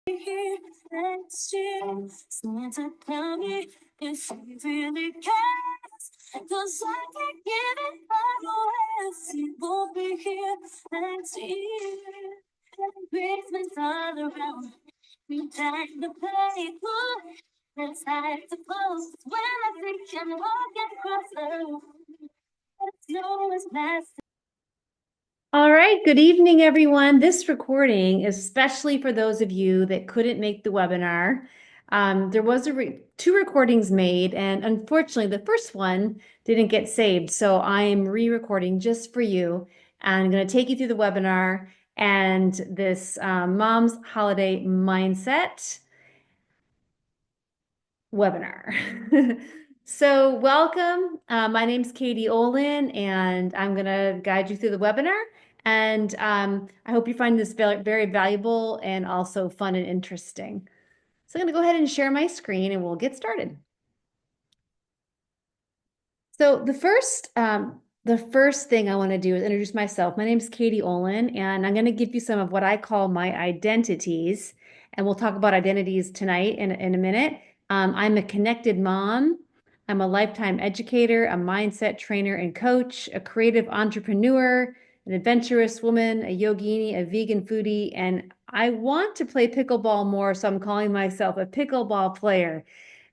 here next year. Santa, tell me if he really cares. 'Cause I can't give it all away if he won't be here next year. Christmas all around. We time to play cool. It's time to close. When I think I'm walking across the room, it's yours, last. All right, good evening, everyone. This recording is especially for those of you that couldn't make the webinar. There was two recordings made, and unfortunately, the first one didn't get saved. So I am re-recording just for you. And I'm going to take you through the webinar and this Mom's Holiday Mindset webinar. So welcome. My name's Katy Olin, and I'm going to guide you through the webinar. And I hope you find this very valuable and also fun and interesting. So I'm going to go ahead and share my screen and we'll get started. So the first thing I want to do is introduce myself. My name is Katy Olin, and I'm going to give you some of what I call my identities. And we'll talk about identities tonight in a minute. I'm a connected mom. I'm a lifetime educator, a mindset trainer and coach, a creative entrepreneur, an adventurous woman, a yogini, a vegan foodie, and I want to play pickleball more, so I'm calling myself a pickleball player.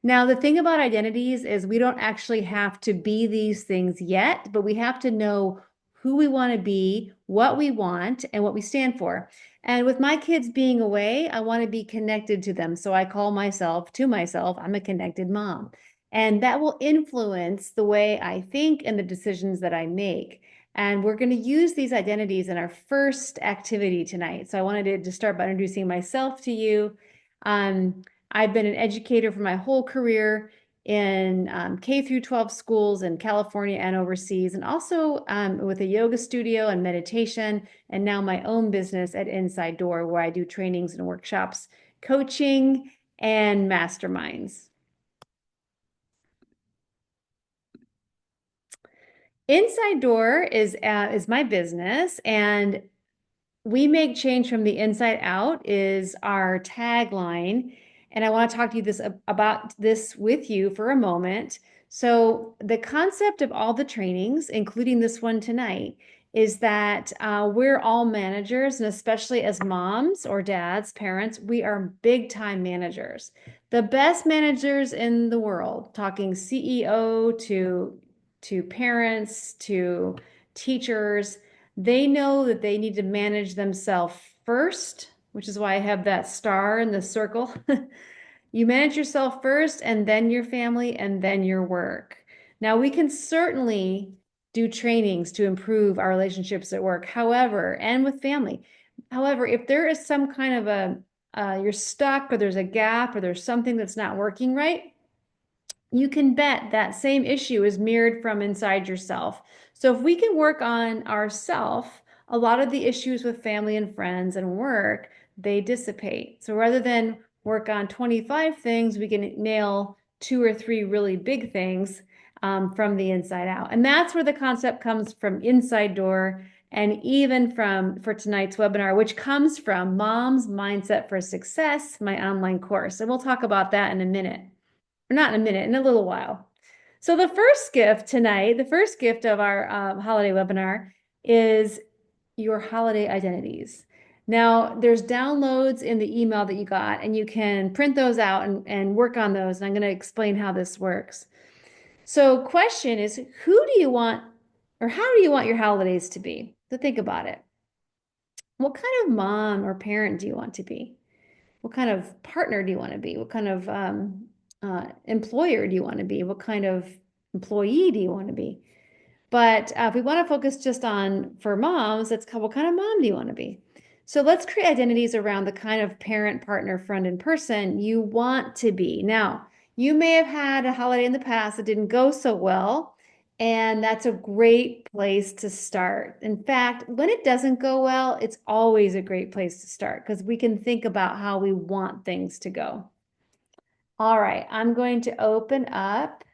Now, the thing about identities is we don't actually have to be these things yet, but we have to know who we want to be, what we want, and what we stand for. And with my kids being away, I want to be connected to them. So I call myself, I'm a connected mom. And that will influence the way I think and the decisions that I make. And we're going to use these identities in our first activity tonight. So I wanted to start by introducing myself to you. I've been an educator for my whole career in K through 12 schools in California and overseas, and also with a yoga studio and meditation, and now my own business at Inside Door, where I do trainings and workshops, coaching, and masterminds. Inside Door is my business, and we make change from the inside out is our tagline. And I want to talk to you about this with you for a moment. So the concept of all the trainings, including this one tonight, is that we're all managers, and especially as moms or dads, parents, we are big time managers. The best managers in the world, talking CEO to parents, to teachers, they know that they need to manage themselves first, which is why I have that star in the circle. You manage yourself first, and then your family, and then your work. Now, we can certainly do trainings to improve our relationships at work, however, and with family. However, if there is some kind of you're stuck, or there's a gap, or there's something that's not working right, you can bet that same issue is mirrored from inside yourself. So if we can work on ourself, a lot of the issues with family and friends and work, they dissipate. So rather than work on 25 things, we can nail 2 or 3 really big things from the inside out. And that's where the concept comes from Inside Door, and even for tonight's webinar, which comes from Mom's Mindset for Success, my online course. And we'll talk about that in a minute. Or not in a minute, in a little while. So the first gift tonight, the first gift of our holiday webinar is your holiday identities. Now, there's downloads in the email that you got, and you can print those out and work on those. And I'm going to explain how this works. So question is, who do you want, or how do you want your holidays to be? So think about it. What kind of mom or parent do you want to be? What kind of partner do you want to be? What kind of employer do you want to be? What kind of employee do you want to be? But if we want to focus just on for moms, what kind of mom do you want to be? So let's create identities around the kind of parent, partner, friend, and person you want to be. Now, you may have had a holiday in the past that didn't go so well, and that's a great place to start. In fact, when it doesn't go well, it's always a great place to start because we can think about how we want things to go. All right, I'm going to open up.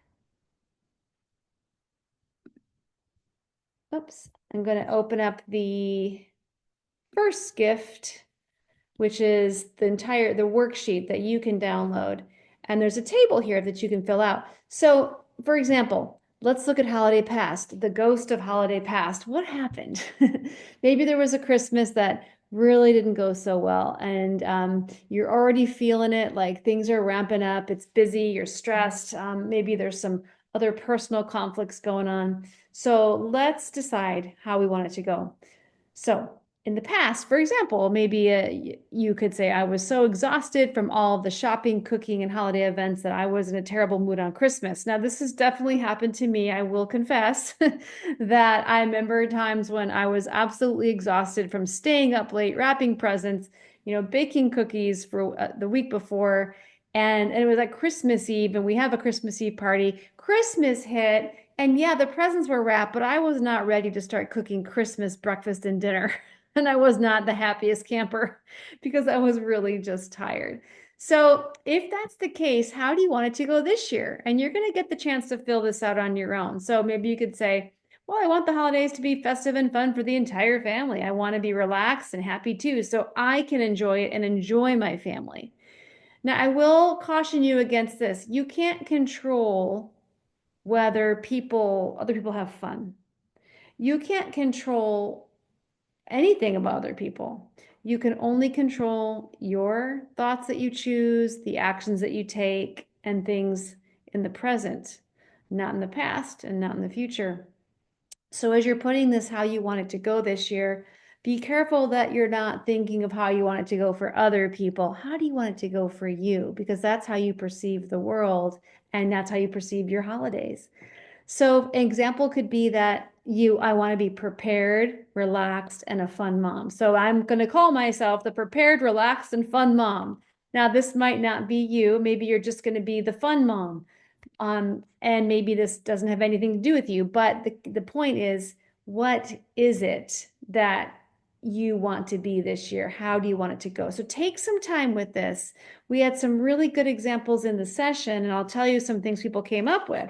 Oops, I'm going to open up the first gift which is the worksheet that you can download. And there's a table here that you can fill out. So, for example, let's look at holiday past, the ghost of holiday past. What happened? Maybe there was a Christmas that really didn't go so well, and you're already feeling it, like things are ramping up, it's busy, you're stressed, maybe there's some other personal conflicts going on. So let's decide how we want it to go. So in the past, for example, maybe you could say, I was so exhausted from all of the shopping, cooking, and holiday events that I was in a terrible mood on Christmas. Now, this has definitely happened to me. I will confess that I remember times when I was absolutely exhausted from staying up late, wrapping presents, baking cookies for the week before. And it was like Christmas Eve, and we have a Christmas Eve party. Christmas hit, and yeah, the presents were wrapped, but I was not ready to start cooking Christmas breakfast and dinner. And I was not the happiest camper because I was really just tired. So, if that's the case, how do you want it to go this year? And you're going to get the chance to fill this out on your own. So, maybe you could say, well, I want the holidays to be festive and fun for the entire family. I want to be relaxed and happy too, so I can enjoy it and enjoy my family. Now, I will caution you against this. You can't control whether other people have fun. You can't control anything about other people. You can only control your thoughts that you choose, the actions that you take, and things in the present, not in the past and not in the future. So as you're putting this how you want it to go this year, be careful that you're not thinking of how you want it to go for other people. How do you want it to go for you? Because that's how you perceive the world, and that's how you perceive your holidays. So an example could be that I want to be prepared, relaxed, and a fun mom. So I'm going to call myself the prepared, relaxed, and fun mom. Now, this might not be you. Maybe you're just going to be the fun mom. And maybe this doesn't have anything to do with you, but the point is, what is it that you want to be this year? How do you want it to go? So take some time with this. We had some really good examples in the session, and I'll tell you some things people came up with.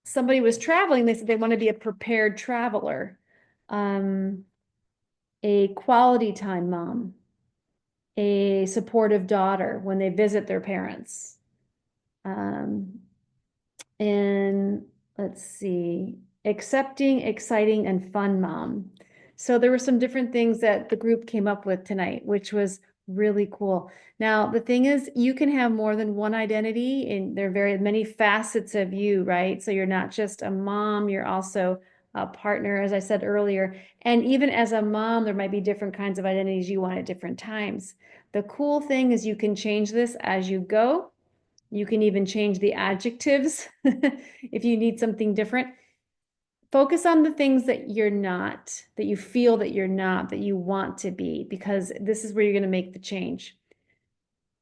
Somebody was traveling, they said they want to be a prepared traveler, a quality time mom, a supportive daughter when they visit their parents. And let's see, accepting, exciting, and fun mom. So there were some different things that the group came up with tonight, which was really cool. Now, the thing is, you can have more than one identity, and there are very many facets of you, right? So you're not just a mom, you're also a partner, as I said earlier. And even as a mom, there might be different kinds of identities you want at different times. The cool thing is you can change this as you go. You can even change the adjectives if you need something different. Focus on the things that you're not, that you feel that you're not, that you want to be, because this is where you're going to make the change.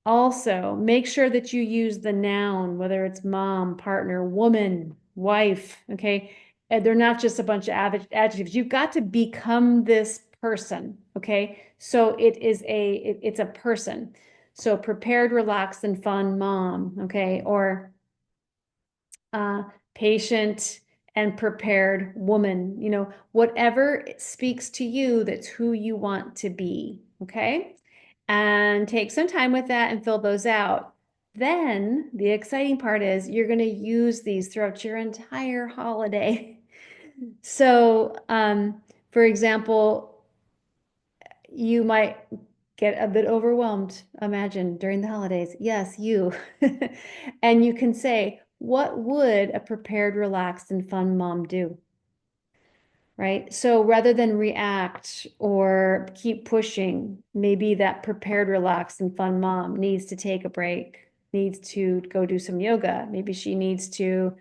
Also, make sure that you use the noun, whether it's mom, partner, woman, wife, okay? And they're not just a bunch of adjectives. You've got to become this person, okay? So it's a person. So prepared, relaxed, and fun mom, okay? Or patient and prepared woman, whatever speaks to you, that's who you want to be, okay? And take some time with that and fill those out. Then the exciting part is you're going to use these throughout your entire holiday. So, for example, you might get a bit overwhelmed, imagine, during the holidays. Yes, you. And you can say, what would a prepared, relaxed, and fun mom do? Right? So rather than react or keep pushing, maybe that prepared, relaxed, and fun mom needs to take a break, needs to go do some yoga. Maybe she needs to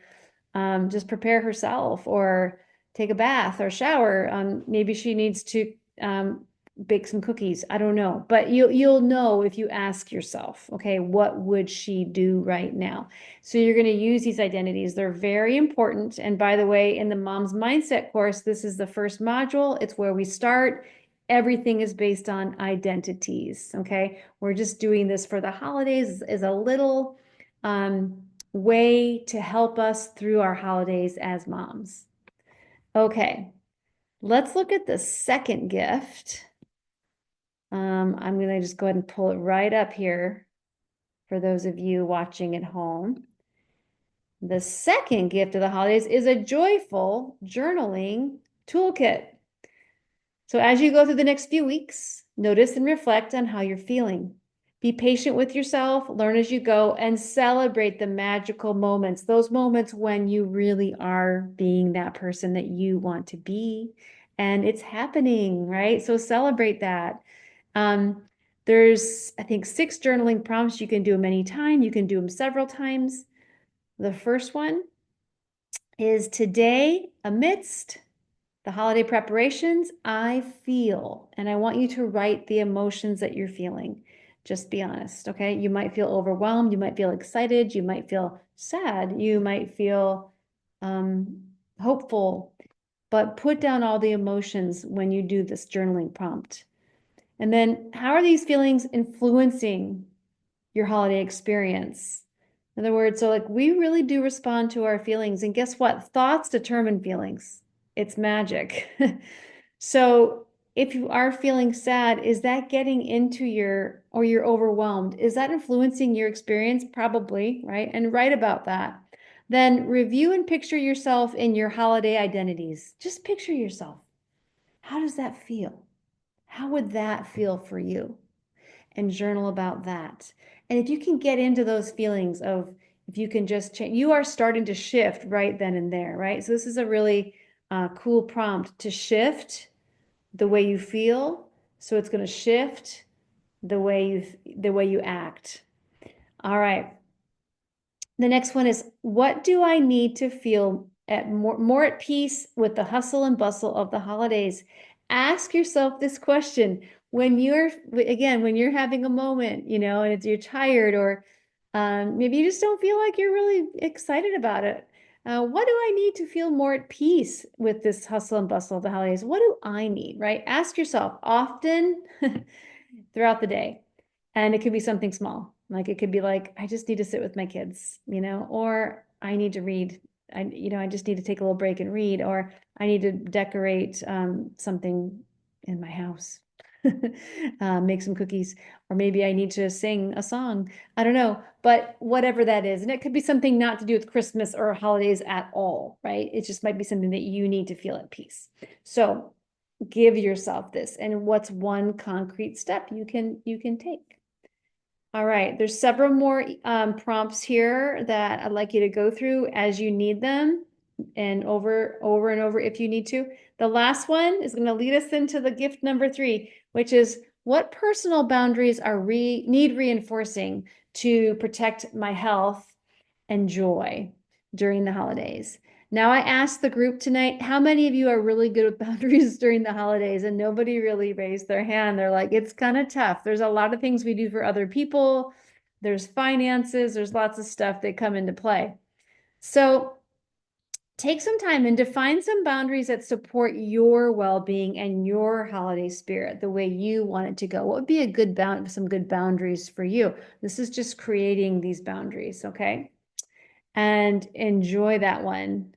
just prepare herself or take a bath or shower. Maybe she needs to bake some cookies. I don't know, but you'll know if you ask yourself, okay, what would she do right now? So you're going to use these identities. They're very important. And by the way, in the Mom's Mindset course, this is the first module. It's where we start. Everything is based on identities. Okay, we're just doing this for the holidays as a little way to help us through our holidays as moms. Okay, Let's look at the second gift. I'm going to just go ahead and pull it right up here for those of you watching at home. The second gift of the holidays is a joyful journaling toolkit. So as you go through the next few weeks, notice and reflect on how you're feeling. Be patient with yourself, learn as you go, and celebrate the magical moments, those moments when you really are being that person that you want to be. And it's happening, right? So celebrate that. Um, there's, I think, 6 journaling prompts. You can do them anytime. You can do them several times. The first one is today, amidst the holiday preparations, I feel, and I want you to write the emotions that you're feeling. Just be honest, okay? You might feel overwhelmed, you might feel excited, you might feel sad, you might feel hopeful, but put down all the emotions when you do this journaling prompt. And then, how are these feelings influencing your holiday experience? In other words, so like we really do respond to our feelings. And guess what? Thoughts determine feelings. It's magic. So if you are feeling sad, is that getting into or you're overwhelmed? Is that influencing your experience? Probably, right? And write about that. Then review and picture yourself in your holiday identities. Just picture yourself. How does that feel? How would that feel for you? And journal about that. And if you can get into those feelings of, if you can just change, you are starting to shift right then and there, right? So this is a really cool prompt to shift the way you feel. So it's going to shift the way you act. All right. The next one is, what do I need to feel more at peace with the hustle and bustle of the holidays? Ask yourself this question when when you're having a moment, and you're tired, or maybe you just don't feel like you're really excited about it. What do I need to feel more at peace with this hustle and bustle of the holidays? What do I need, right? Ask yourself often throughout the day. And it could be something small. Like it could be like, I just need to sit with my kids, or I need to read. I just need to take a little break and read, or I need to decorate something in my house, make some cookies, or maybe I need to sing a song. I don't know, but whatever that is. And it could be something not to do with Christmas or holidays at all, right? It just might be something that you need to feel at peace. So give yourself this, and what's one concrete step you can take. All right, there's several more prompts here that I'd like you to go through as you need them, and over and over if you need to. The last one is going to lead us into the gift number 3, which is, what personal boundaries need reinforcing to protect my health and joy during the holidays? Now, I asked the group tonight, how many of you are really good with boundaries during the holidays? And nobody really raised their hand. They're like, it's kind of tough. There's a lot of things we do for other people. There's finances. There's lots of stuff that come into play. So take some time and define some boundaries that support your well-being and your holiday spirit, the way you want it to go. What would be some good boundaries for you? This is just creating these boundaries, okay? And enjoy that one,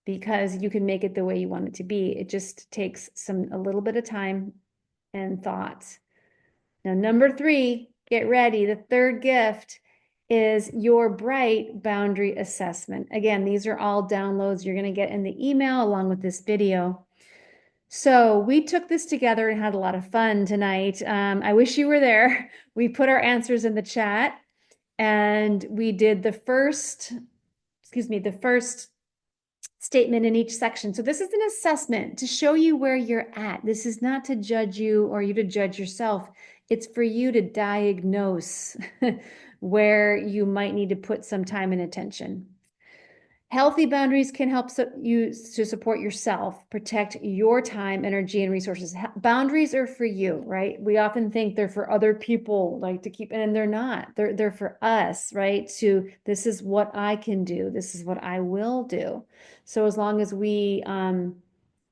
because you can make it the way you want it to be. It just takes a little bit of time and thought. Now, number 3, get ready. The third gift is your Bright Boundary Assessment. Again, these are all downloads you're going to get in the email along with this video. So we took this together and had a lot of fun tonight. I wish you were there. We put our answers in the chat, and we did the first statement in each section. So this is an assessment to show you where you're at. This is not to judge you or you to judge yourself. It's for you to diagnose where you might need to put some time and attention. Healthy boundaries can help you to support yourself, protect your time, energy, and resources. Boundaries are for you, right? We often think they're for other people, like to keep, and they're not. They're for us, right? This is what I can do. This is what I will do. So as long as we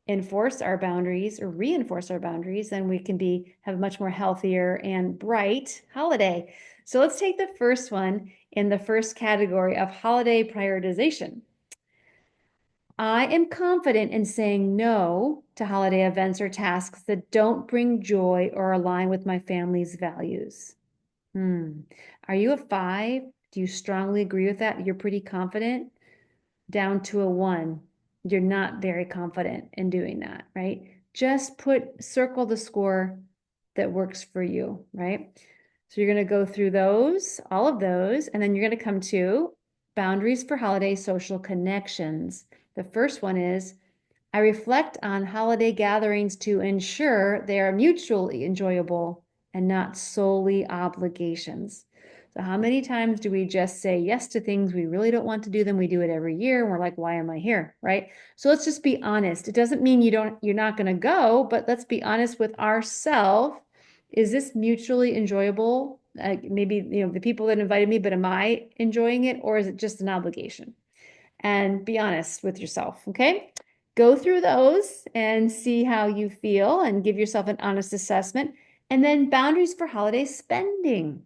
enforce our boundaries or reinforce our boundaries, then we can have a much more healthier and bright holiday. So let's take the first one in the first category of holiday prioritization. I am confident in saying no to holiday events or tasks that don't bring joy or align with my family's values. Are you a 5? Do you strongly agree with that? You're pretty confident? Down to a 1. You're not very confident in doing that, right? Just circle the score that works for you, right? So you're going to go through those, all of those, and then you're going to come to boundaries for holiday social connections. The first one is I reflect on holiday gatherings to ensure they are mutually enjoyable and not solely obligations. So how many times do we just say yes to things we really don't want to do them? We do it every year and we're like, why am I here? Right? So let's just be honest. It doesn't mean you're not going to go, but let's be honest with ourselves. Is this mutually enjoyable? Maybe, the people that invited me, but am I enjoying it, or is it just an obligation? And be honest with yourself, okay? Go through those and see how you feel and give yourself an honest assessment. And then boundaries for holiday spending.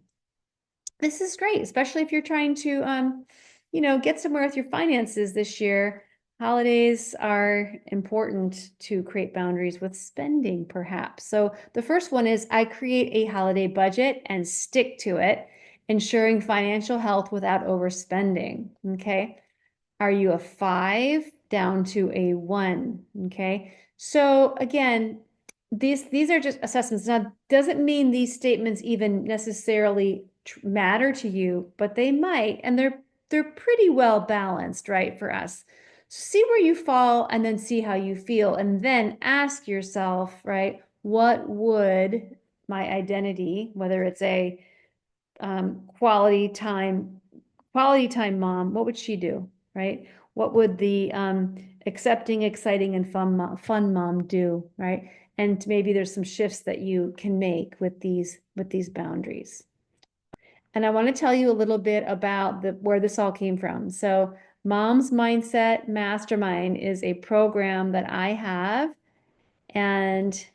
This is great, especially if you're trying to, get somewhere with your finances this year. Holidays are important to create boundaries with spending, perhaps. So the first one is I create a holiday budget and stick to it, ensuring financial health without overspending. Okay. Are you a 5 down to a 1? Okay. So again, these are just assessments. Now, doesn't mean these statements even necessarily matter to you, but they might, and they're pretty well balanced, right, for us. See where you fall and then see how you feel, and then ask yourself, right, what would my identity, whether it's a quality time mom, what would she do, right? What would the accepting, exciting, and fun mom do, right? And maybe there's some shifts that you can make with these boundaries. And I want to tell you a little bit about where this all came from. So Mom's Mindset Mastermind is a program that I have, and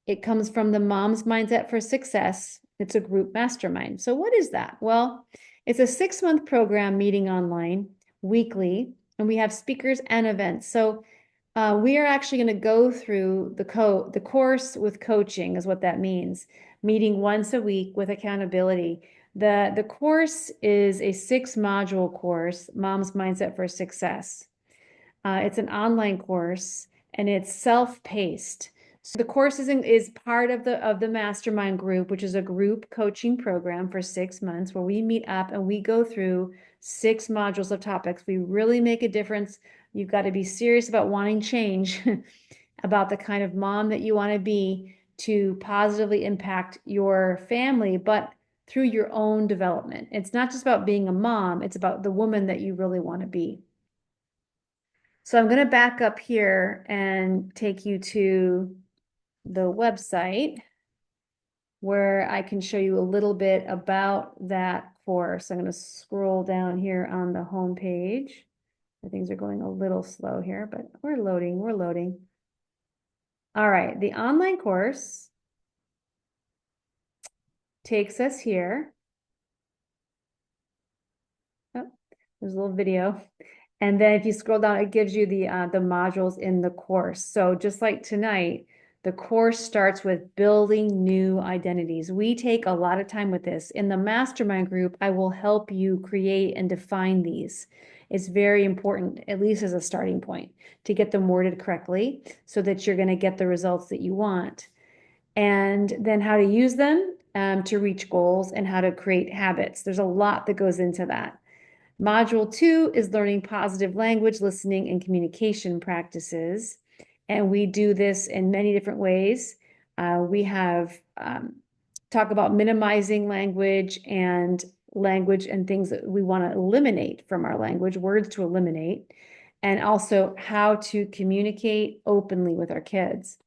it comes from the Mom's Mindset for Success. It's a group mastermind. So what is that? Well, it's a 6-month program meeting online weekly, and we have speakers and events. So we are actually going to go through the course with coaching is what that means. Meeting once a week with accountability. The course is a 6-module course, Mom's Mindset for Success. It's an online course and it's self-paced. So the course is part of the mastermind group, which is a group coaching program for 6 months where we meet up and we go through 6 modules of topics. We really make a difference. You've got to be serious about wanting change, about the kind of mom that you want to be to positively impact your family, but through your own development. It's not just about being a mom, it's about the woman that you really want to be. So I'm going to back up here and take you to the website where I can show you a little bit about that course. I'm going to scroll down here on the home page. Things are going a little slow here, but we're loading. All right, the online course takes us here. Oh, there's a little video. And then if you scroll down, it gives you the modules in the course. So just like tonight, the course starts with building new identities. We take a lot of time with this. In the mastermind group, I will help you create and define these. It's very important, at least as a starting point, to get them worded correctly so that you're going to get the results that you want. And then how to use them to reach goals and how to create habits. There's a lot that goes into that. Module 2 is learning positive language, listening, and communication practices. And we do this in many different ways. We have talk about minimizing language and things that we want to eliminate from our language, words to eliminate, and also how to communicate openly with our kids.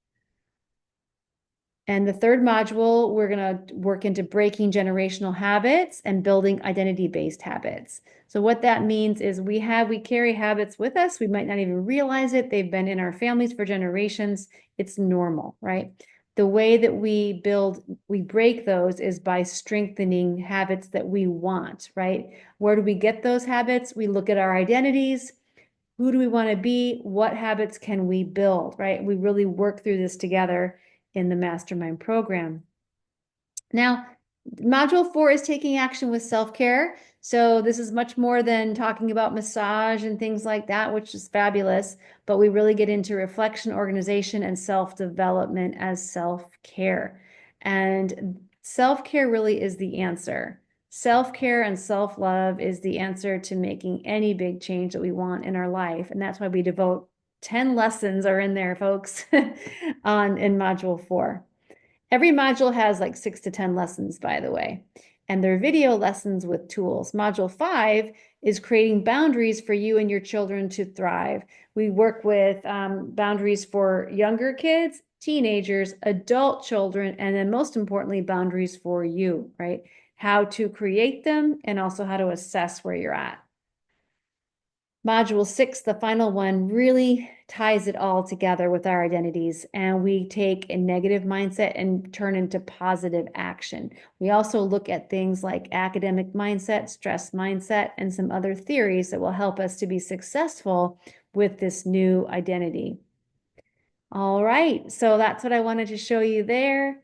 And the third module, we're going to work into breaking generational habits and building identity-based habits. So what that means is we carry habits with us. We might not even realize it. They've been in our families for generations. It's normal, right? The way that we break those is by strengthening habits that we want, right? Where do we get those habits? We look at our identities. Who do we want to be? What habits can we build, right? We really work through this together in the mastermind program. Now, module 4 is taking action with self-care. So this is much more than talking about massage and things like that, which is fabulous, but we really get into reflection, organization, and self-development as self-care. And self-care really is the answer. Self-care and self-love is the answer to making any big change that we want in our life. And that's why we devote 10 lessons are in there, folks, in module 4. Every module has like 6 to 10 lessons, by the way, and they're video lessons with tools. Module 5 is creating boundaries for you and your children to thrive. We work with boundaries for younger kids, teenagers, adult children, and then most importantly, boundaries for you, right? How to create them and also how to assess where you're at. Module 6, the final one, really ties it all together with our identities, and we take a negative mindset and turn into positive action. We also look at things like academic mindset, stress mindset, and some other theories that will help us to be successful with this new identity. All right, so that's what I wanted to show you there.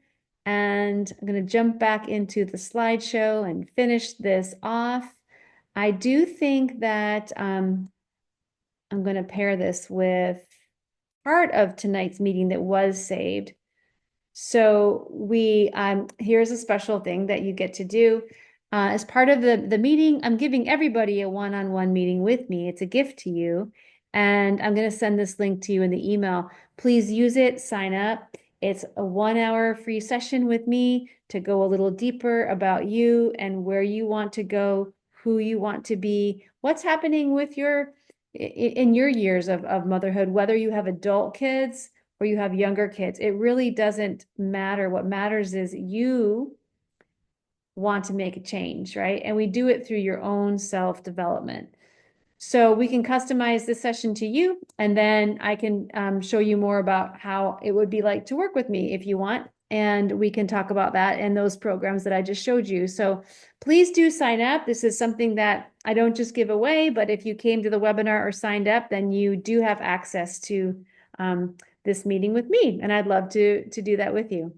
And I'm going to jump back into the slideshow and finish this off. I do think that I'm going to pair this with part of tonight's meeting that was saved. So here's a special thing that you get to do. As part of the meeting, I'm giving everybody a one-on-one meeting with me. It's a gift to you. And I'm going to send this link to you in the email. Please use it, sign up. It's a 1-hour free session with me to go a little deeper about you and where you want to go, who you want to be, what's happening with in your years of motherhood, whether you have adult kids or you have younger kids. It really doesn't matter. What matters is you want to make a change, right? And we do it through your own self-development. So we can customize this session to you, and then I can show you more about how it would be like to work with me if you want. And we can talk about that in those programs that I just showed you. So please do sign up. This is something that I don't just give away, but if you came to the webinar or signed up, then you do have access to this meeting with me. And I'd love to do that with you.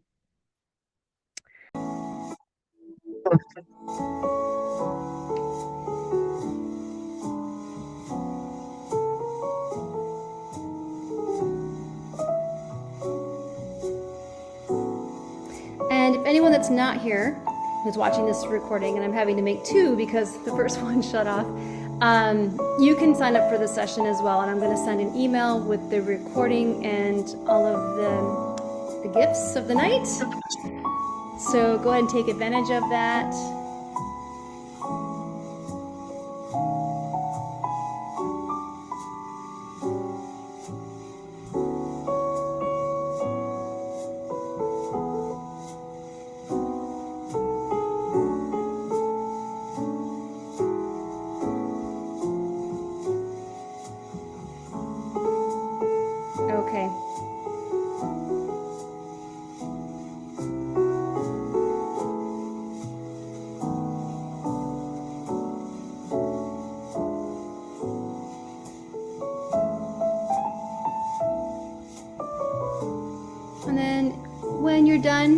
And if anyone that's not here who's watching this recording, and I'm having to make 2 because the first one shut off, you can sign up for the session as well. And I'm going to send an email with the recording and all of the gifts of the night. So go ahead and take advantage of that. Okay. And then when you're done,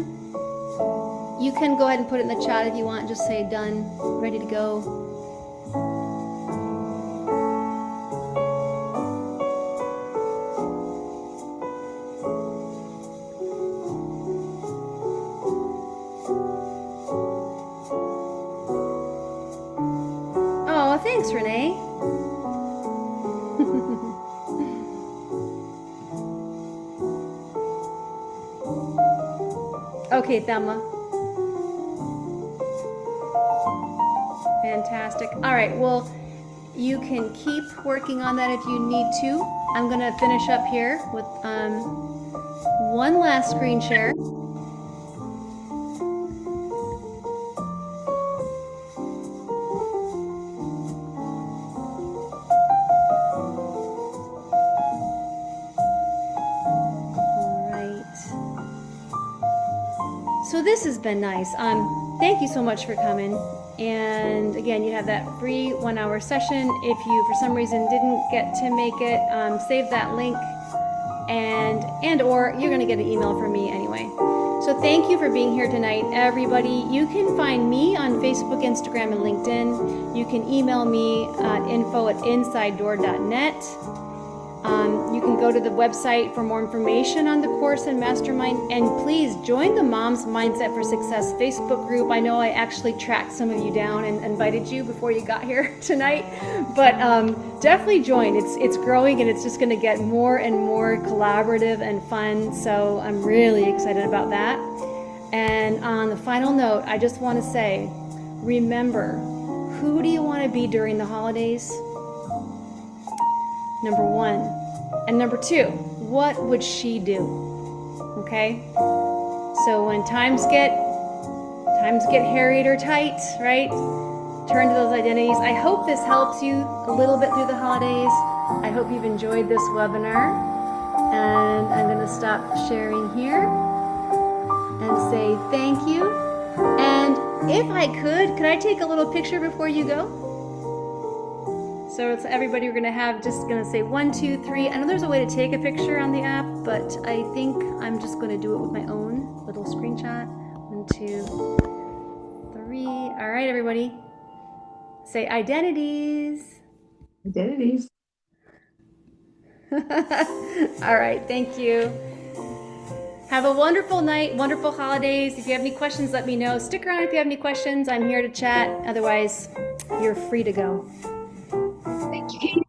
you can go ahead and put it in the chat if you want. Just say done, ready to go. Oh, thanks, Renee. Okay, Thelma. Fantastic. All right, well, you can keep working on that if you need to. I'm going to finish up here with one last screen share. So this has been nice. Thank you so much for coming. And again, you have that free 1 hour session. If you, for some reason, didn't get to make it, save that link, and or you're going to get an email from me anyway. So thank you for being here tonight, everybody. You can find me on Facebook, Instagram, and LinkedIn. You can email me at info@insidedoor.net. You can go to the website for more information on the course and mastermind, and please join the Mom's Mindset for Success Facebook group. I know I actually tracked some of you down and invited you before you got here tonight, but definitely join. It's growing, and it's just going to get more and more collaborative and fun, so I'm really excited about that. And on the final note, I just want to say, remember, who do you want to be during the holidays? Number one. And number two, what would she do? Okay? So when times get harried or tight, right? Turn to those identities. I hope this helps you a little bit through the holidays. I hope you've enjoyed this webinar. And I'm going to stop sharing here and say thank you. And if I could I take a little picture before you go? So it's everybody, we're just gonna say 1, 2, 3. I know there's a way to take a picture on the app, but I think I'm just gonna do it with my own little screenshot. 1, 2, 3. All right, everybody. Say identities. Identities. All right, thank you. Have a wonderful night, wonderful holidays. If you have any questions, let me know. Stick around if you have any questions. I'm here to chat. Otherwise, you're free to go. Thank you.